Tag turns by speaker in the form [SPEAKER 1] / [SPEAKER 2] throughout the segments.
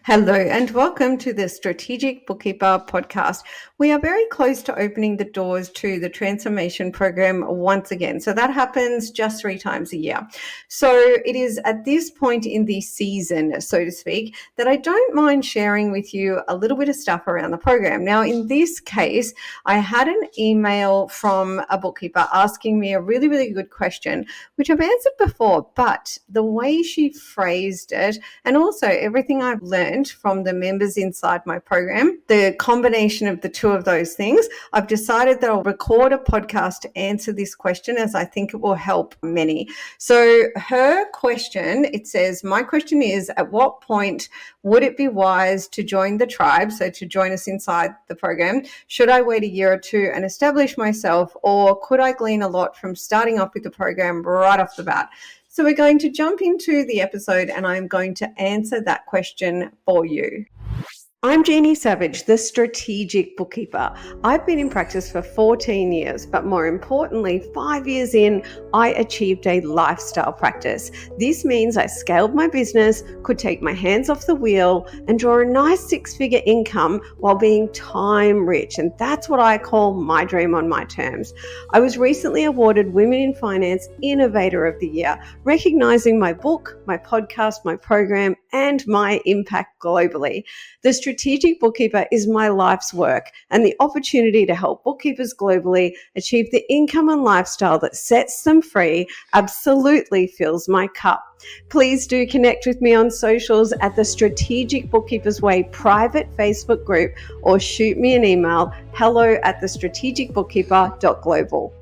[SPEAKER 1] Hello and welcome to the Strategic Bookkeeper podcast. We are very close to opening the doors to the transformation program once again. So that happens just 3 times a year. So it is at this point in the season, so to speak, that I don't mind sharing with you a little bit of stuff around the program. Now, in this case, I had an email from a bookkeeper asking me a really, really good question, which I've answered before, but the way she phrased it and also everything I've learned from the members inside my program, the combination of the two of those things, I've decided that I'll record a podcast to answer this question as I think it will help many. So her question, it says, my question is, at what point would it be wise to join the tribe, so to join us inside the program? Should I wait a year or two and establish myself, or could I glean a lot from starting off with the program right off the bat? So we're going to jump into the episode and I'm going to answer that question for you. I'm Jeannie Savage, the Strategic Bookkeeper. I've been in practice for 14 years, but more importantly, 5 years in, I achieved a lifestyle practice. This means I scaled my business, could take my hands off the wheel, and draw a nice 6-figure income while being time rich. And that's what I call my dream on my terms. I was recently awarded Women in Finance Innovator of the Year, recognizing my book, my podcast, my program, and my impact globally. The Strategic Bookkeeper is my life's work, and the opportunity to help bookkeepers globally achieve the income and lifestyle that sets them free absolutely fills my cup. Please do connect with me on socials at the Strategic Bookkeepers Way private Facebook group, or shoot me an email, hello@thestrategicbookkeeper.global.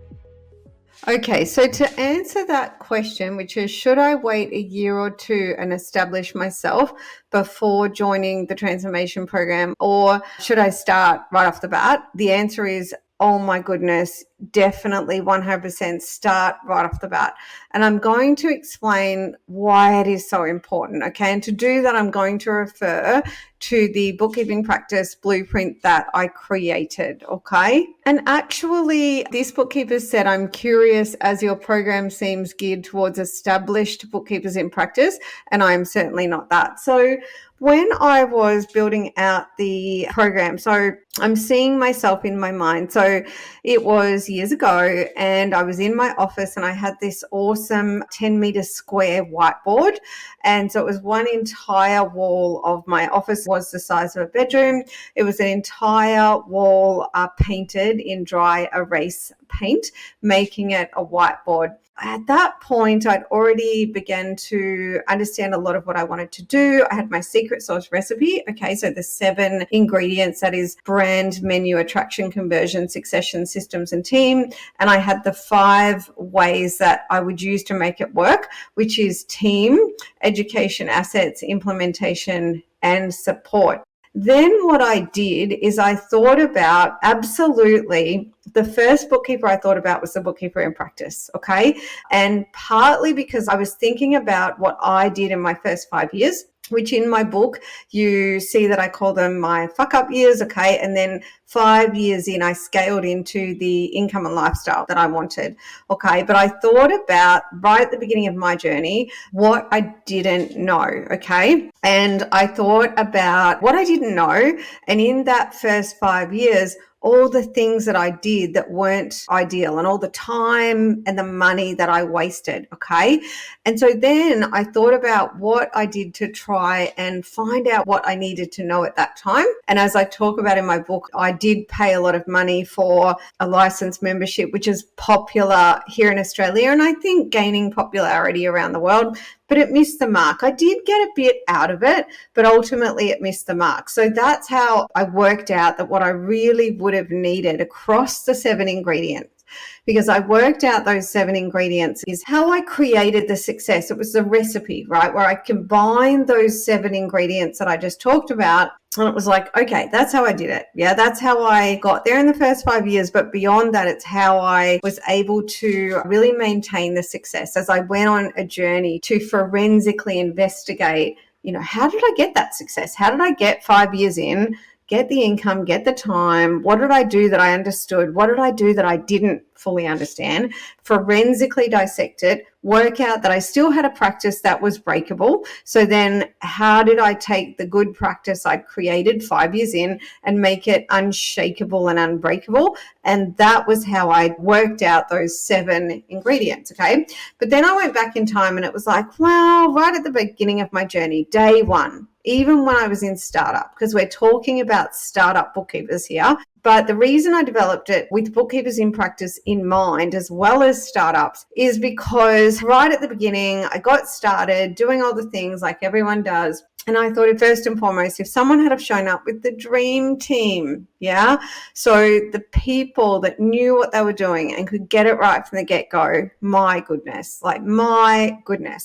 [SPEAKER 1] Okay, so to answer that question, which is, should I wait a year or two and establish myself before joining the transformation program, or should I start right off the bat? The answer is, oh my goodness, definitely 100% start right off the bat. And I'm going to explain why it is so important, okay? And to do that, I'm going to refer to the Bookkeeping Practice Blueprint that I created, okay? And actually, this bookkeeper said, I'm curious as your program seems geared towards established bookkeepers in practice, and I'm certainly not that. So when I was building out the program, so I'm seeing myself in my mind. So it was years ago, and I was in my office and I had this awesome 10-meter square whiteboard. And so it was one entire wall of my office was the size of a bedroom. It was an entire wall painted in dry erase paint, making it a whiteboard. At that point, I'd already begun to understand a lot of what I wanted to do. I had my secret sauce recipe. Okay, so the 7 ingredients, that is brand, menu, attraction, conversion, succession, systems, and team. And I had the 5 ways that I would use to make it work, which is team, education, assets, implementation, and support. Then what I did is I thought about, absolutely, the first bookkeeper I thought about was the bookkeeper in practice, okay? And partly because I was thinking about what I did in my first 5 years, which in my book, you see that I call them my fuck up years, okay? And then 5 years in, I scaled into the income and lifestyle that I wanted, okay? But I thought about, right at the beginning of my journey, what I didn't know, okay? And I thought about what I didn't know. And in that first 5 years, all the things that I did that weren't ideal, and all the time and the money that I wasted, okay? And so then I thought about what I did to try and find out what I needed to know at that time. And as I talk about in my book, I did pay a lot of money for a licensed membership, which is popular here in Australia, and I think gaining popularity around the world, but it missed the mark. I did get a bit out of it, but ultimately it missed the mark. So that's how I worked out that what I really would have needed across the 7 ingredients, because I worked out those 7 ingredients, is how I created the success. It was the recipe, right, where I combined those 7 ingredients that I just talked about. And it was like, okay, that's how I did it. Yeah, that's how I got there in the first 5 years. But beyond that, it's how I was able to really maintain the success as I went on a journey to forensically investigate, how did I get that success? How did I get 5 years in, get the income, get the time? What did I do that I understood? What did I do that I didn't fully understand, forensically dissect it, work out that I still had a practice that was breakable. So then how did I take the good practice I'd created 5 years in and make it unshakable and unbreakable? And that was how I worked out those 7 ingredients, okay? But then I went back in time and it was like, well, right at the beginning of my journey, day 1, even when I was in startup, because we're talking about startup bookkeepers here. But the reason I developed it with bookkeepers in practice in mind, as well as startups, is because right at the beginning, I got started doing all the things like everyone does. And I thought, first and foremost, if someone had have shown up with the dream team, yeah, so the people that knew what they were doing and could get it right from the get-go, my goodness,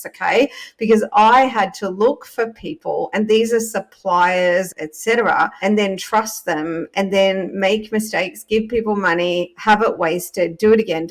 [SPEAKER 1] okay, because I had to look for people, and these are suppliers, etc., and then trust them, and then make mistakes, give people money, have it wasted, do it again,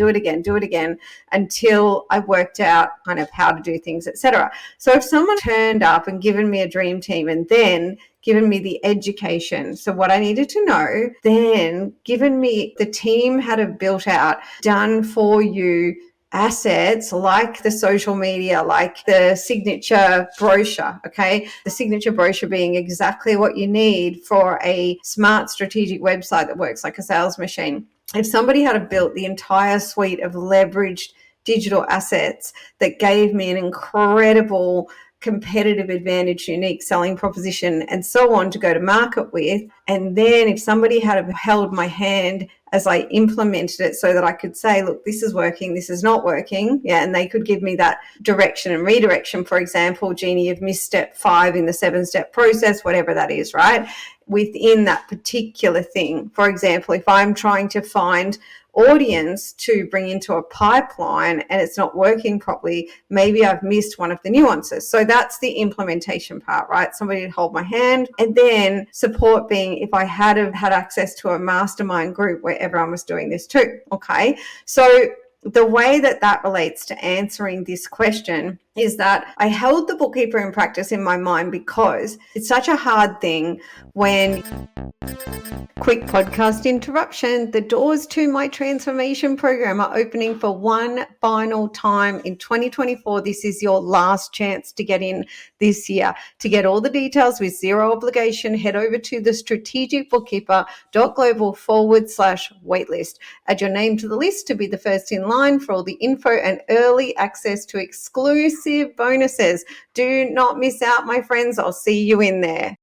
[SPEAKER 1] until I worked out kind of how to do things, etc. So if someone turned up and given me a dream team and then given me the education, so what I needed to know, then given me the team had a built out, done for you assets like the social media, like the signature brochure, okay? The signature brochure being exactly what you need for a smart strategic website that works like a sales machine. If somebody had built the entire suite of leveraged digital assets that gave me an incredible competitive advantage, unique selling proposition, and so on to go to market with. And then if somebody had held my hand as I implemented it so that I could say, look, this is working, this is not working. Yeah. And they could give me that direction and redirection. For example, Jeannie, you've missed step 5 in the 7-step process, whatever that is, right? Within that particular thing. For example, if I'm trying to find audience to bring into a pipeline and it's not working properly, maybe I've missed one of the nuances. So that's the implementation part, right? Somebody to hold my hand. And then support being if I had access to a mastermind group where everyone was doing this too, okay? So the way that relates to answering this question is that I held the bookkeeper in practice in my mind because it's such a hard thing when... Quick podcast interruption. The doors to my transformation program are opening for one final time in 2024. This is your last chance to get in this year. To get all the details with zero obligation, head over to the strategicbookkeeper.global/waitlist. Add your name to the list to be the first in line for all the info and early access to exclusive bonuses. Do not miss out, my friends. I'll see you in there.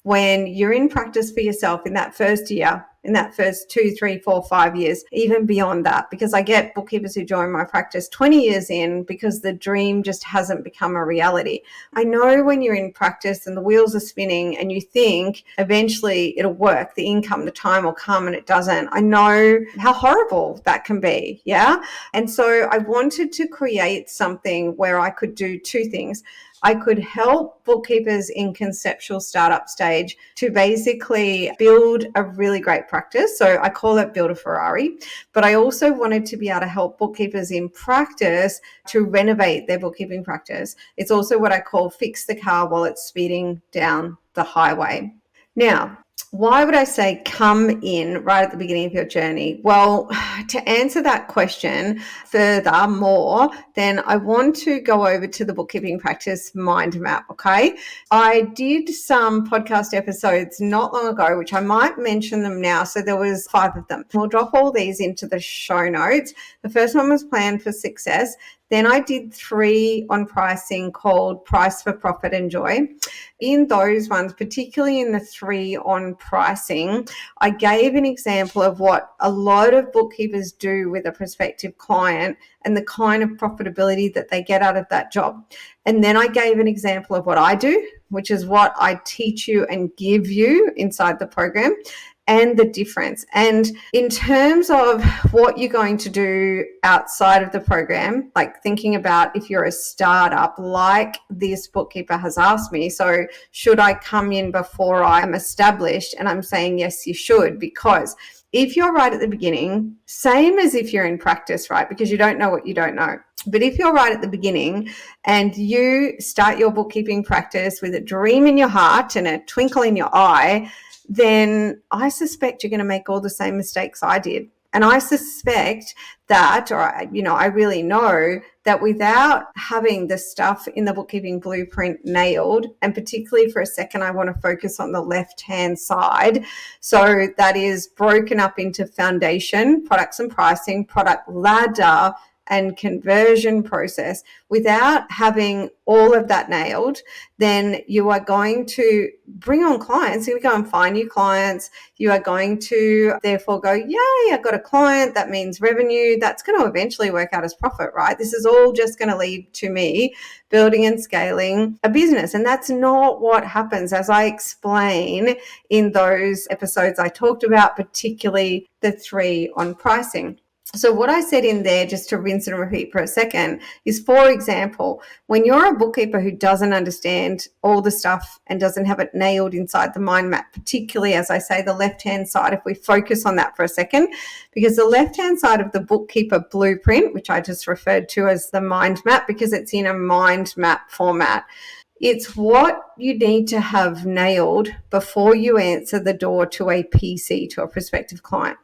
[SPEAKER 1] When you're in practice for yourself in that first year, in that first 2, 3, 4, 5 years, even beyond that, because I get bookkeepers who join my practice 20 years in because the dream just hasn't become a reality. I know when you're in practice and the wheels are spinning and you think eventually it'll work, the income, the time will come, and it doesn't. I know how horrible that can be, yeah? And so I wanted to create something where I could do 2 things. I could help bookkeepers in conceptual startup stage to basically build a really great practice. So I call it Build a Ferrari. But I also wanted to be able to help bookkeepers in practice to renovate their bookkeeping practice. It's also what I call fix the car while it's speeding down the highway. Now, why would I say come in right at the beginning of your journey? Well, to answer that question furthermore, then I want to go over to the bookkeeping practice mind map, okay? I did some podcast episodes not long ago, which I might mention them now. So there was 5 of them. We'll drop all these into the show notes. The first one was Plan for Success. Then I did 3 on pricing called Price for Profit and Joy. In those ones, particularly in the 3 on pricing, I gave an example of what a lot of bookkeepers do with a prospective client and the kind of profitability that they get out of that job. And then I gave an example of what I do, which is what I teach you and give you inside the program, and the difference. And in terms of what you're going to do outside of the program, like thinking about if you're a startup, like this bookkeeper has asked me, so should I come in before I'm established? And I'm saying, yes, you should, because if you're right at the beginning, same as if you're in practice, right? Because you don't know what you don't know. But if you're right at the beginning and you start your bookkeeping practice with a dream in your heart and a twinkle in your eye, then I suspect you're going to make all the same mistakes I did. And I suspect that, or, I really know that without having the stuff in the bookkeeping blueprint nailed, and particularly for a second, I want to focus on the left-hand side. So that is broken up into foundation, products and pricing, product ladder, and conversion process. Without having all of that nailed, then you are going to bring on clients. You're going to go and find new clients. You are going to therefore go, yay, I've got a client. That means revenue. That's going to eventually work out as profit, right? This is all just going to lead to me building and scaling a business. And that's not what happens, as I explain in those episodes I talked about, particularly the 3 on pricing. So what I said in there, just to rinse and repeat for a second, is, for example, when you're a bookkeeper who doesn't understand all the stuff and doesn't have it nailed inside the mind map, particularly, as I say, the left-hand side, if we focus on that for a second, because the left-hand side of the bookkeeper blueprint, which I just referred to as the mind map because it's in a mind map format, it's what you need to have nailed before you answer the door to a PC, to a prospective client.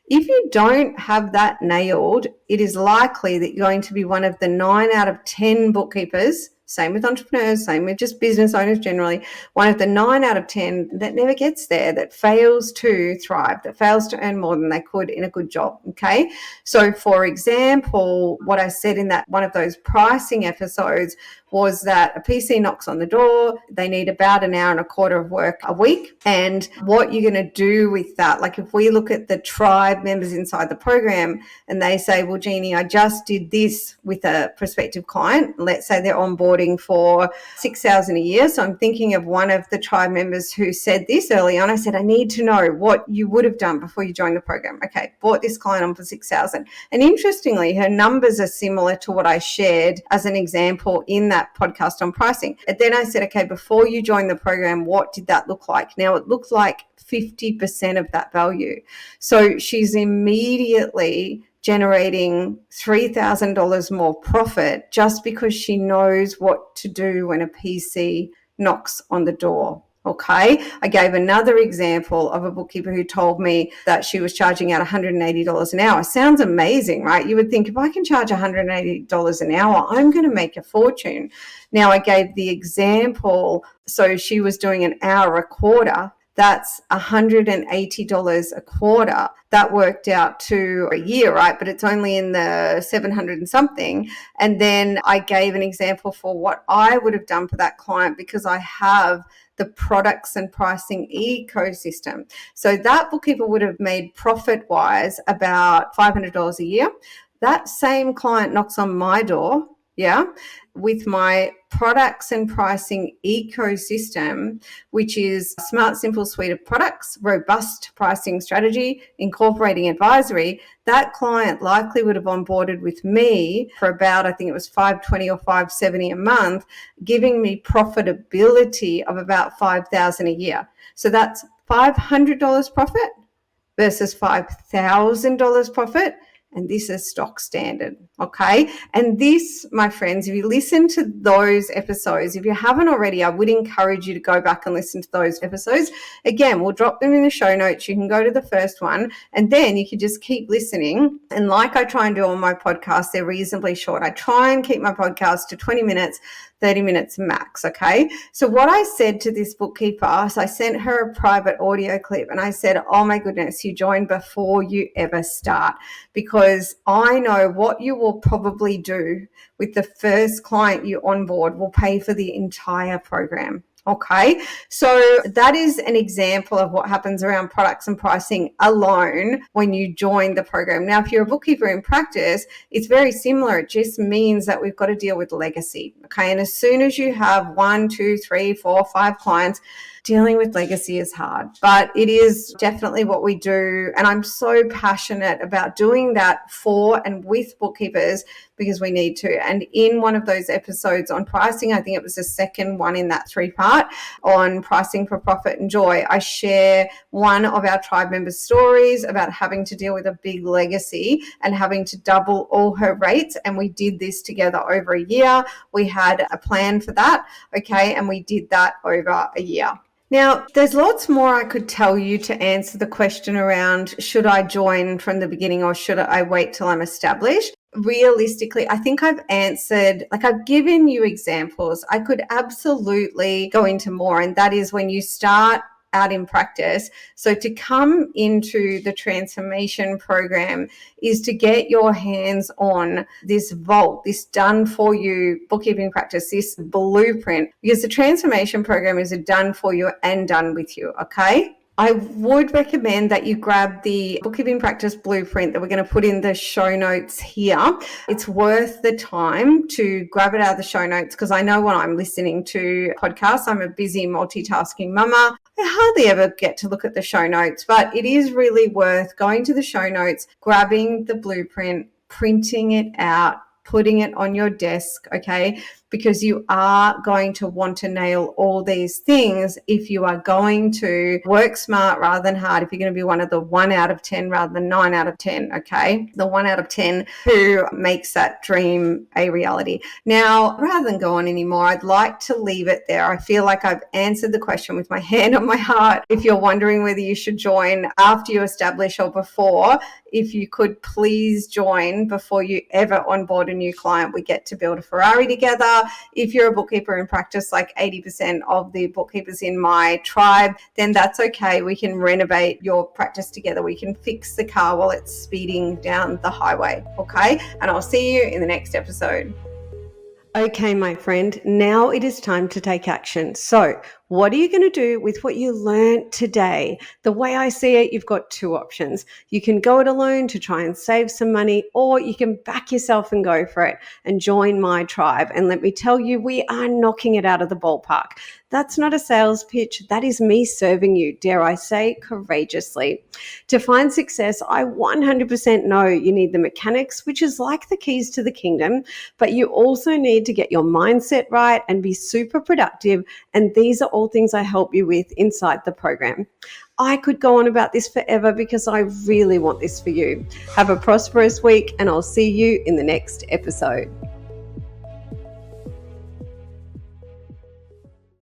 [SPEAKER 1] If you don't have that nailed, it is likely that you're going to be one of the 9 out of 10 bookkeepers, same with entrepreneurs, same with just business owners generally, one of the 9 out of 10 that never gets there, that fails to thrive, that fails to earn more than they could in a good job, okay? So, for example, what I said in that one of those pricing episodes was that a PC knocks on the door, they need about an hour and a quarter of work a week. And what you're going to do with that, like if we look at the tribe members inside the program and they say, well, Jeannie, I just did this with a prospective client. Let's say they're onboarding for $6,000 a year. So I'm thinking of one of the tribe members who said this early on. I said, I need to know what you would have done before you joined the program. Okay, bought this client on for $6,000. And interestingly, her numbers are similar to what I shared as an example in that podcast on pricing. And then I said, okay, before you joined the program, what did that look like? Now it looked like 50% of that value. So she's immediately generating $3,000 more profit just because she knows what to do when a PC knocks on the door. Okay, I gave another example of a bookkeeper who told me that she was charging out $180 an hour. Sounds amazing, right? You would think, if I can charge $180 an hour, I'm going to make a fortune. Now, I gave the example, so she was doing an hour a quarter. That's $180 a quarter. That worked out to a year, right? But it's only in the 700 and something. And then I gave an example for what I would have done for that client because I have the products and pricing ecosystem. So that bookkeeper would have made profit-wise about $500 a year. That same client knocks on my door, with my products and pricing ecosystem, which is a smart, simple suite of products, robust pricing strategy, incorporating advisory. That client likely would have onboarded with me for about, I think it was $520 or $570 a month, giving me profitability of about $5,000 a year. So that's $500 profit versus $5,000 profit. And this is stock standard, okay? And this, my friends, if you listen to those episodes, if you haven't already, I would encourage you to go back and listen to those episodes. Again, we'll drop them in the show notes. You can go to the first one, and then you can just keep listening. And like I try and do on my podcast, they're reasonably short. I try and keep my podcast to 20 minutes, 30 minutes max, okay? So what I said to this bookkeeper, so I sent her a private audio clip and I said, oh my goodness, you joined before you ever start, because I know what you will probably do with the first client you onboard will pay for the entire program. Okay, so that is an example of what happens around products and pricing alone when you join the program. Now, if you're a bookkeeper in practice, it's very similar. It just means that we've got to deal with legacy. Okay, and as soon as you have 1, 2, 3, 4, 5 clients, dealing with legacy is hard, but it is definitely what we do. And I'm so passionate about doing that for and with bookkeepers because we need to. And in one of those episodes on pricing, I think it was the second one in that 3-part on pricing for profit and joy, I share one of our tribe members' stories about having to deal with a big legacy and having to double all her rates. And we did this together over a year. We had a plan for that, okay, and we did that over a year. Now, there's lots more I could tell you to answer the question around should I join from the beginning or should I wait till I'm established? Realistically, I think I've answered, like I've given you examples. I could absolutely go into more, and that is when you start out in practice. So to come into the transformation program is to get your hands on this vault, this done for you bookkeeping practice, this blueprint, because the transformation program is a done for you and done with you. Okay. I would recommend that you grab the Bookkeeping Practice Blueprint that we're going to put in the show notes here. It's worth the time to grab it out of the show notes, because I know when I'm listening to podcasts, I'm a busy multitasking mama. I hardly ever get to look at the show notes, but it is really worth going to the show notes, grabbing the blueprint, printing it out, putting it on your desk, okay? Because you are going to want to nail all these things if you are going to work smart rather than hard, if you're going to be one of the 1 out of 10 rather than 9 out of 10, okay? The 1 out of 10 who makes that dream a reality. Now, rather than go on anymore, I'd like to leave it there. I feel like I've answered the question with my hand on my heart. If you're wondering whether you should join after you establish or before, if you could please join before you ever onboard a new client. We get to build a Ferrari together. If you're a bookkeeper in practice, like 80% of the bookkeepers in my tribe, then that's okay. We can renovate your practice together. We can fix the car while it's speeding down the highway, okay? And I'll see you in the next episode. Okay, my friend, now it is time to take action. So what are you going to do with what you learned today? The way I see it, you've got two options. You can go it alone to try and save some money, or you can back yourself and go for it and join my tribe. And let me tell you, we are knocking it out of the ballpark. That's not a sales pitch. That is me serving you, dare I say, courageously. To find success, I 100% know you need the mechanics, which is like the keys to the kingdom, but you also need to get your mindset right and be super productive. And these are all things I help you with inside the program. I could go on about this forever because I really want this for you. Have a prosperous week, and I'll see you in the next episode.